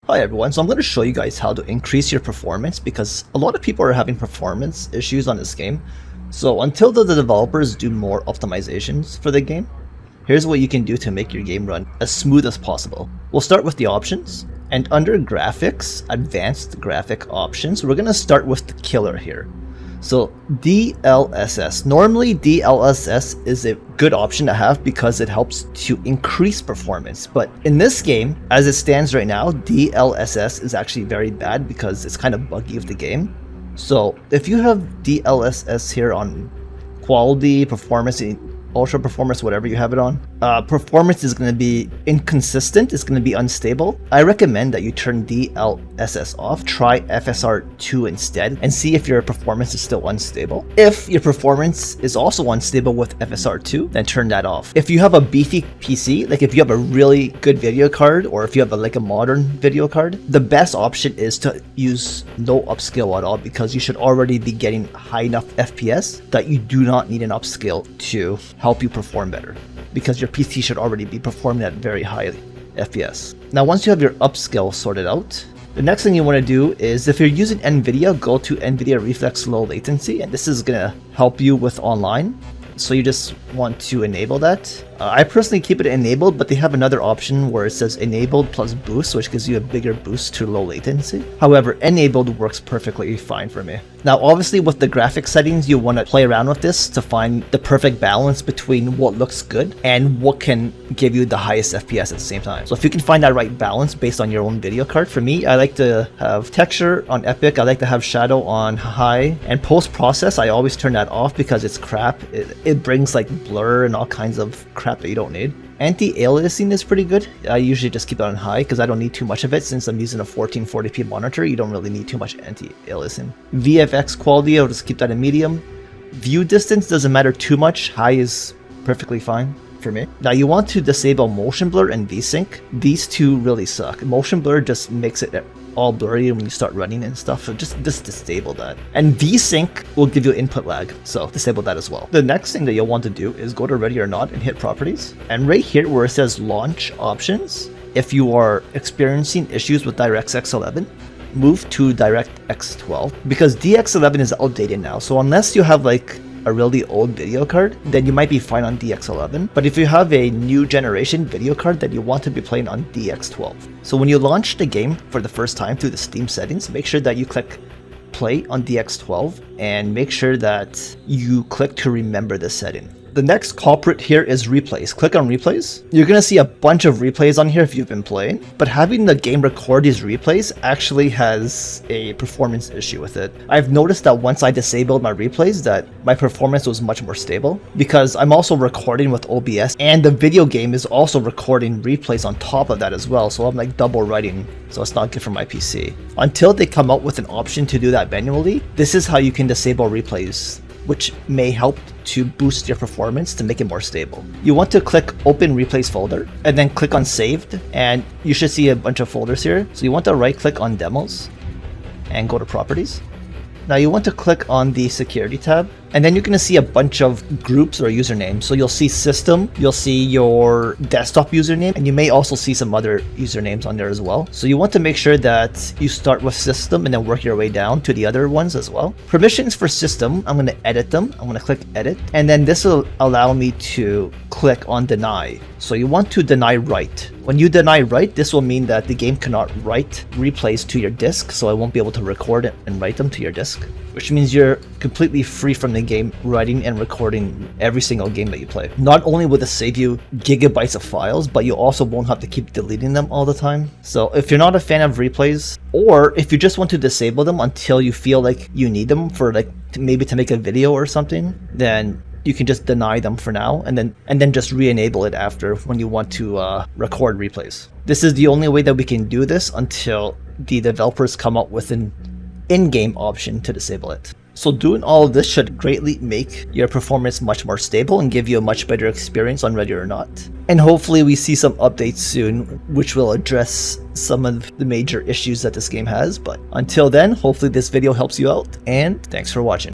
Hi everyone, so I'm going to show you guys how to increase your performance because a lot of people are having performance issues on this game. So until the developers do more optimizations for the game, here's what you can do to make your game run as smooth as possible. We'll start with the options, and under graphics, advanced graphic options, we're going to start with the killer here. So DLSS. Normally DLSS is a good option to have because it helps to increase performance. But in this game, as it stands right now, DLSS is actually very bad because it's kind of buggy with the game. So if you have DLSS here on quality, performance, ultra performance, whatever you have it on, performance is going to be inconsistent, it's going to be unstable. I recommend that you turn DLSS off, try FSR2 instead, and see if your performance is still unstable. If your performance is also unstable with FSR2, then turn that off. If you have a beefy PC, like if you have a really good video card, or if you have like a modern video card, the best option is to use no upscale at all, because you should already be getting high enough FPS that you do not need an upscale to help you perform better, because your PC should already be performing at very high FPS. Now once you have your upscale sorted out, the next thing you want to do is, if you're using Nvidia, go to Nvidia Reflex low latency, and this is going to help you with online. So you just want to enable that. I personally keep it enabled, but they have another option where it says enabled plus boost, which gives you a bigger boost to low latency. However, enabled works perfectly fine for me. Now, obviously with the graphic settings, you want to play around with this to find the perfect balance between what looks good and what can give you the highest FPS at the same time. So if you can find that right balance based on your own video card, for me, I like to have texture on epic, I like to have shadow on high, and post-process, I always turn that off because it's crap. It brings like blur and all kinds of crap that you don't need. Anti-aliasing is pretty good. I usually just keep it on high because I don't need too much of it. Since I'm using a 1440p monitor, you don't really need too much anti-aliasing. VFX quality, I'll just keep that in medium. View distance doesn't matter too much. High is perfectly fine for me. Now you want to disable motion blur and VSync. These two really suck. Motion blur just makes it all blurry when you start running and stuff, so just disable that. And VSync will give you input lag, so disable that as well. The next thing that you'll want to do is go to ready or not and hit properties. And right here where it says launch options, if you are experiencing issues with DirectX 11, move to DirectX 12, because DX11 is outdated now. So unless you have like a really old video card, then you might be fine on DX11. But if you have a new generation video card, then you want to be playing on DX12. So when you launch the game for the first time through the Steam settings, make sure that you click play on DX12 and make sure that you click to remember this setting. The next culprit here is replays. Click on replays. You're going to see a bunch of replays on here if you've been playing, but having the game record these replays actually has a performance issue with it. I've noticed that once I disabled my replays, that my performance was much more stable, because I'm also recording with OBS and the video game is also recording replays on top of that as well. So I'm like double writing, so it's not good for my PC. Until they come out with an option to do that manually, this is how you can disable replays, which may help to boost your performance to make it more stable. You want to click open replays folder and then click on saved, and you should see a bunch of folders here. So you want to right click on demos and go to properties. Now you want to click on the security tab, and then you're going to see a bunch of groups or usernames. So you'll see system, you'll see your desktop username, and you may also see some other usernames on there as well. So you want to make sure that you start with system and then work your way down to the other ones as well. Permissions for system, I'm going to edit them. I'm going to click edit, and then this will allow me to click on deny. So you want to deny write. When you deny write, this will mean that the game cannot write replays to your disk, so I won't be able to record it and write them to your disk, which means you're completely free from the game writing and recording every single game that you play. Not only will this save you gigabytes of files, but you also won't have to keep deleting them all the time. So if you're not a fan of replays, or if you just want to disable them until you feel like you need them for like maybe to make a video or something, then you can just deny them for now and then just re-enable it after when you want to record replays. This is the only way that we can do this until the developers come up with an in-game option to disable it. So doing all of this should greatly make your performance much more stable and give you a much better experience on Ready or Not. And hopefully we see some updates soon which will address some of the major issues that this game has. But until then, hopefully this video helps you out, and thanks for watching.